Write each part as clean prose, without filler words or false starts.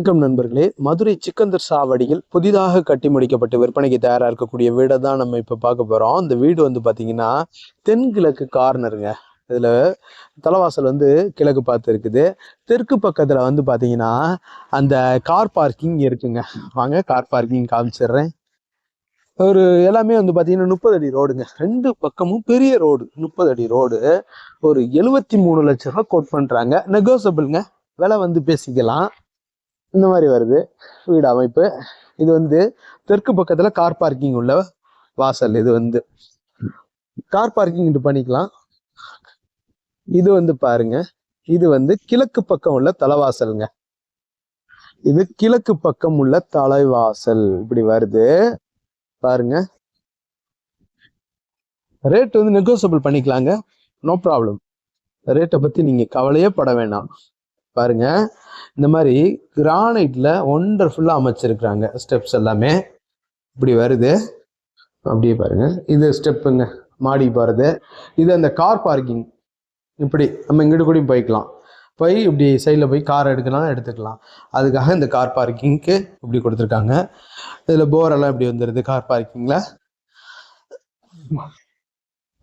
வணக்கம் நண்பர்களே. மதுரை சிக்கந்தர் சாவடியில் புதிதாக கட்டி முடிக்கப்பட்டு விற்பனைக்கு தயாரா இருக்கக்கூடிய வீடை தான் நம்ம இப்ப பார்க்க போறோம். இந்த வீடு வந்து பாத்தீங்கன்னா தென்கிழக்கு கார்னருங்க. இதுல தலைவாசல் வந்து கிழக்கு பார்த்து இருக்குது. தெற்கு பக்கத்துல வந்து பாத்தீங்கன்னா அந்த கார் பார்க்கிங் இருக்குங்க. வாங்க கார் பார்க்கிங் காமிச்சிடுறேன். ஒரு எல்லாமே வந்து பாத்தீங்கன்னா 30 அடி ரோடுங்க. ரெண்டு பக்கமும் பெரிய ரோடு, 30 அடி ரோடு. ஒரு 73 லட்சம் ரூபாய் கோட் பண்றாங்க. நெகோசபிள்ங்க, விலை வந்து பேசிக்கலாம். இந்த மாதிரி வருது வீடு அமைப்பு. இது வந்து தெற்கு பக்கத்துல கார் பார்க்கிங் உள்ள வாசல். இது வந்து கார் பார்க்கிங் இது பண்ணிக்கலாம். இது வந்து பாருங்க, இது வந்து கிழக்கு பக்கம் உள்ள தலைவாசலுங்க. இது கிழக்கு பக்கம் உள்ள தலைவாசல் இப்படி வருது பாருங்க. ரேட் வந்து நெகோசியபிள் பண்ணிக்கலாங்க, நோ ப்ராப்ளம். ரேட்டை பத்தி நீங்க கவலையே பட வேண்டாம். பாருங்க, இந்த மாதிரி கிரானைட்ல ஒண்டர்ஃபுல்லா அமைச்சிருக்கிறாங்க. ஸ்டெப்ஸ் எல்லாமே இப்படி வருது. அப்படியே பாருங்க, இது ஸ்டெப்புங்க, மாடி போறது. இது அந்த கார் பார்க்கிங். இப்படி நம்ம இங்கிட்டு கூட போய்க்கலாம், போய் இப்படி சைடில் போய் கார் எடுத்துக்கலாம். அதுக்காக இந்த கார் பார்க்கிங்க்கு இப்படி கொடுத்துருக்காங்க. இதுல போரெல்லாம் இப்படி வந்துடுது கார் பார்க்கிங்ல.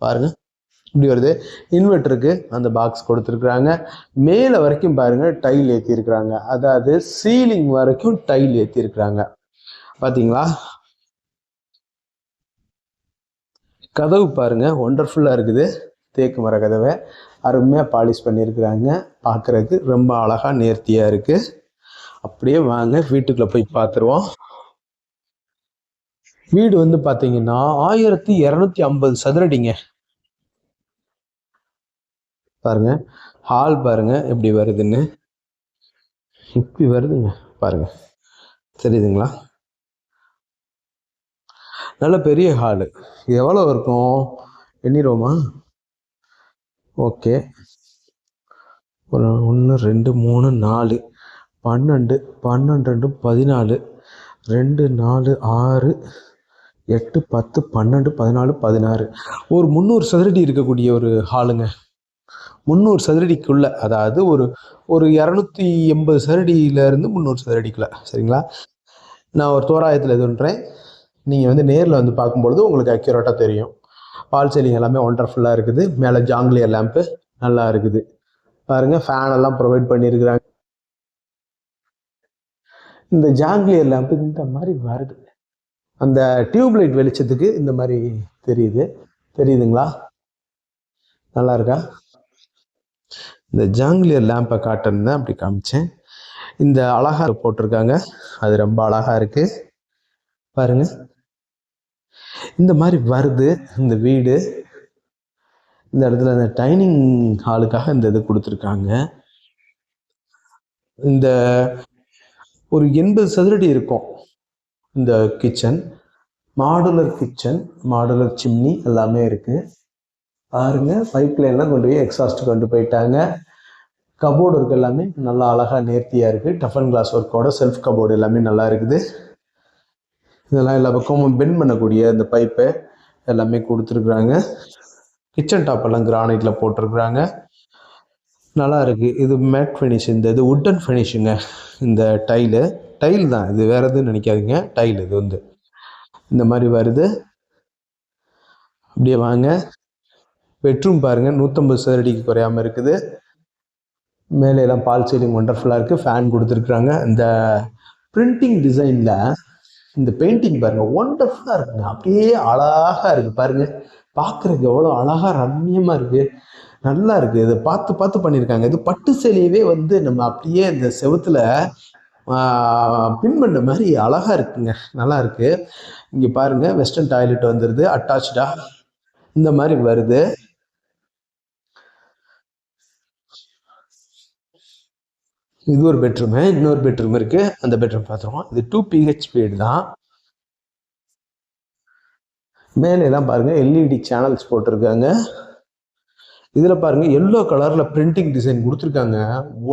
பாருங்க இப்படி வருது. இன்வெர்டருக்கு அந்த பாக்ஸ் கொடுத்துருக்குறாங்க. மேலே வரைக்கும் பாருங்க டைல் ஏற்றி இருக்கிறாங்க. அதாவது சீலிங் வரைக்கும் டைல் ஏற்றி இருக்கிறாங்க. பார்த்தீங்களா? கதவு பாருங்க, ஒண்டர்ஃபுல்லா இருக்குது. தேக்கு மர கதவை அருமையாக பாலிஷ் பண்ணியிருக்கிறாங்க. பார்க்குறதுக்கு ரொம்ப அழகா நேர்த்தியா இருக்கு. அப்படியே வாங்க வீட்டுக்குள்ள போய் பார்த்துருவோம். வீடு வந்து பார்த்தீங்கன்னா 1250 சதுரடிங்க. பாருங்க, ஹால் பாருங்க எப்படி வருதுன்னு. இப்படி வருதுங்க பாருங்க, தெரியுதுங்களா? நல்ல பெரிய ஹாலு. எவ்வளோ இருக்கும் எண்ணிரோமா? ஓகே, ஒரு 1 2 3 4 12 12 14 2 4 6 8 10 12 14 16 ஒரு 300 சதுரடி இருக்கக்கூடிய ஒரு ஹாலுங்க. 300 சதுரடிக்குள்ள, அதாவது ஒரு 280 சதுரடியிலேருந்து 300 சதுரடிக்குள்ள. சரிங்களா? நான் ஒரு தோராயத்தில் இது பண்ணுறேன். நீங்கள் வந்து நேரில் வந்து பார்க்கும்பொழுது உங்களுக்கு அக்யூரேட்டாக தெரியும். பால் சீலிங் எல்லாமே ஒண்டர்ஃபுல்லாக இருக்குது. மேலே ஜாங்லியர் லேம்ப்பு நல்லா இருக்குது. பாருங்கள், ஃபேன் எல்லாம் ப்ரொவைட் பண்ணியிருக்கிறாங்க. இந்த ஜாங்லியர் லேம்ப்பு இந்த மாதிரி வருது. அந்த டியூப்லைட் வெளிச்சத்துக்கு இந்த மாதிரி தெரியுதுங்களா? நல்லா இருக்கா? இந்த ஜாங்லியர் லேம்பை காட்டன் தான் அப்படி காமிச்சேன். இந்த அழகா போட்டிருக்காங்க, அது ரொம்ப அழகா இருக்கு. பாருங்க, இந்த மாதிரி வருது இந்த வீடு. இந்த இடத்துல இந்த டைனிங் ஹாலுக்காக இந்த இது கொடுத்துருக்காங்க. இந்த ஒரு 80 சதுரடி இருக்கும் இந்த kitchen. Modular kitchen, modular chimney எல்லாமே இருக்கு. பாருங்க, பைப் லைன்லாம் கொண்டு போய் எக்ஸாஸ்ட் கொண்டு போயிட்டாங்க. கபோர்டு இருக்கு, எல்லாமே நல்லா அழகா நேர்த்தியா இருக்கு. டஃபன் கிளாஸ் ஒர்க்கோட செல்ஃப் கபோர்டு எல்லாமே நல்லா இருக்குது. இதெல்லாம் எல்லா பக்கமும் பெண்ட் பண்ணக்கூடிய இந்த பைப்பு எல்லாமே கொடுத்துருக்குறாங்க. கிச்சன் டாப் எல்லாம் கிரானைட்ல போட்டிருக்கிறாங்க. நல்லா இருக்கு. இது மேட் ஃபினிஷ், இந்த இது உட்டன் ஃபினிஷுங்க. இந்த டைல் தான் இது, வேற எதுவும் நினைக்காதீங்க. டைல் இது வந்து இந்த மாதிரி வருது. அப்படியே வாங்க, பெட்ரூம் பாருங்க, 150 சதுரடிக்கு குறையாம இருக்குது. மேலே எல்லாம் பால் சீலிங் ஒண்டர்ஃபுல்லாக இருக்குது. ஃபேன் கொடுத்துருக்குறாங்க. இந்த பிரிண்டிங் டிசைனில் இந்த பெயிண்டிங் பாருங்க, ஒண்டர்ஃபுல்லாக இருக்குங்க. அப்படியே அழகாக இருக்குது பாருங்க. பார்க்குறதுக்கு எவ்வளோ அழகாக ரம்மியமாக இருக்குது. நல்லா இருக்குது. இதை பார்த்து பண்ணியிருக்காங்க. இது பட்டு சேலையவே வந்து நம்ம அப்படியே இந்த செவுத்துல பின் பண்ண மாதிரி அழகாக இருக்குங்க. நல்லா இருக்குது. இங்கே பாருங்க, வெஸ்டர்ன் டாய்லெட் வந்துடுது அட்டாச்சா. இந்த மாதிரி வருது. இது ஒரு பெட்ரூமு. இன்னொரு பெட்ரூம் இருக்கு, அந்த பெட்ரூம் பார்த்துருவோம். இது 2 PH வீடு தான். மேலே எல்லாம் பாருங்க எல்இடி சேனல்ஸ் போட்டிருக்காங்க. இதுல பாருங்க எல்லோ கலர்ல பிரிண்டிங் டிசைன் கொடுத்துருக்காங்க.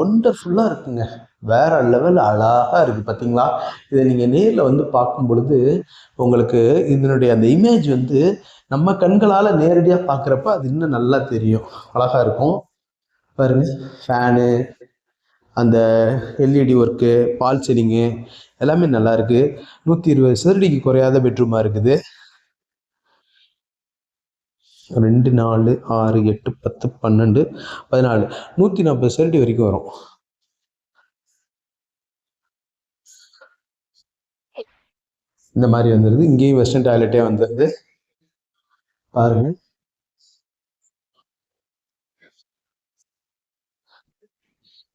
ஒண்டர்ஃபுல்லா இருக்குங்க, வேற லெவல் அழகா இருக்கு. பார்த்தீங்களா? இதை நீங்க நேரில் வந்து பார்க்கும் பொழுது உங்களுக்கு இதனுடைய அந்த இமேஜ் வந்து நம்ம கண்களால நேரடியாக பார்க்குறப்ப அது இன்னும் நல்லா தெரியும், அழகா இருக்கும். பாருங்க, ஃபேனு அந்த எல்இடி ஒர்க்கு, பால் சீலிங்கு எல்லாமே நல்லா இருக்கு. 120 சதுரடிக்கு குறையாத பெட்ரூமா இருக்குது. 2, 4, 6, 8, 10, 12, 14, 140 சதுரடி வரைக்கும் வரும். இந்த மாதிரி வந்துடுது. இங்கேயும் வெஸ்டர்ன் டாய்லெட்டே வந்துடுது பாருங்க.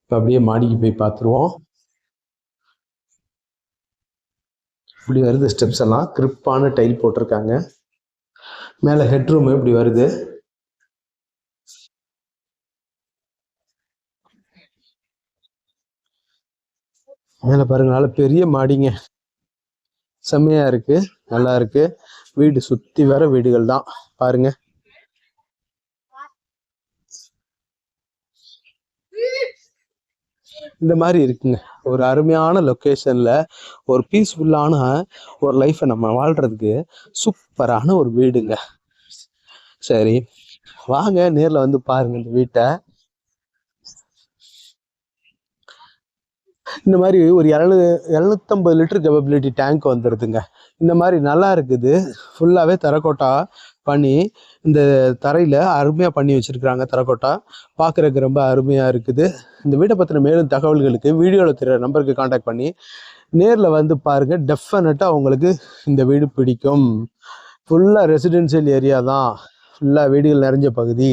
இப்போ அப்படியே மாடிக்கு போய் பார்த்துருவோம். இப்படி வருது ஸ்டெப்ஸ் எல்லாம், கிரிப்பான டைல் போட்டிருக்காங்க. மேலே ஹெட்ரூம் இப்படி வருது. மேலே பாருங்க, நல்ல பெரிய மாடிங்க, செம்மையா இருக்கு, நல்லா இருக்கு. வீடு சுத்தி வர வீடுகள் தான் பாருங்க. இந்த மாதிரி இருக்குங்க. ஒரு அருமையான லொக்கேஷன்ல ஒரு பீஸ்ஃபுல்லான ஒரு லைஃப்பை நம்ம வாழ்றதுக்கு சூப்பரான ஒரு வீடுங்க. சரி, வாங்க நேர்ல வந்து பாருங்க இந்த வீட்டை. இந்த மாதிரி ஒரு 750 லிட்டர் கேப்பபிலிட்டி டேங்க் வந்துடுதுங்க. இந்த மாதிரி நல்லா இருக்குது. ஃபுல்லாகவே தரக்கோட்டா பண்ணி, இந்த தரையில் அருமையாக பண்ணி வச்சுருக்குறாங்க. தரக்கோட்டா பார்க்குறதுக்கு ரொம்ப அருமையாக இருக்குது. இந்த வீட்டை பற்றின மேலும் தகவல்களுக்கு வீடியோவில் தெரிய நம்பருக்கு காண்டாக்ட் பண்ணி நேரில் வந்து பாருங்கள். டெஃபினட்டாக உங்களுக்கு இந்த வீடு பிடிக்கும். ஃபுல்லாக ரெசிடென்ஷியல் ஏரியா தான், ஃபுல்லாக வீடுகள் நிறைஞ்ச பகுதி,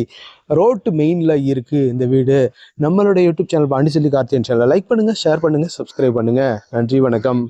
ரோட்டு மெயினில் இருக்குது இந்த வீடு. நம்மளுடைய யூடியூப் சேனல் பாண்டிச்செல்வி கார்த்தியன் சேனலை லைக் பண்ணுங்கள், ஷேர் பண்ணுங்கள், சப்ஸ்கிரைப் பண்ணுங்கள். நன்றி, வணக்கம்.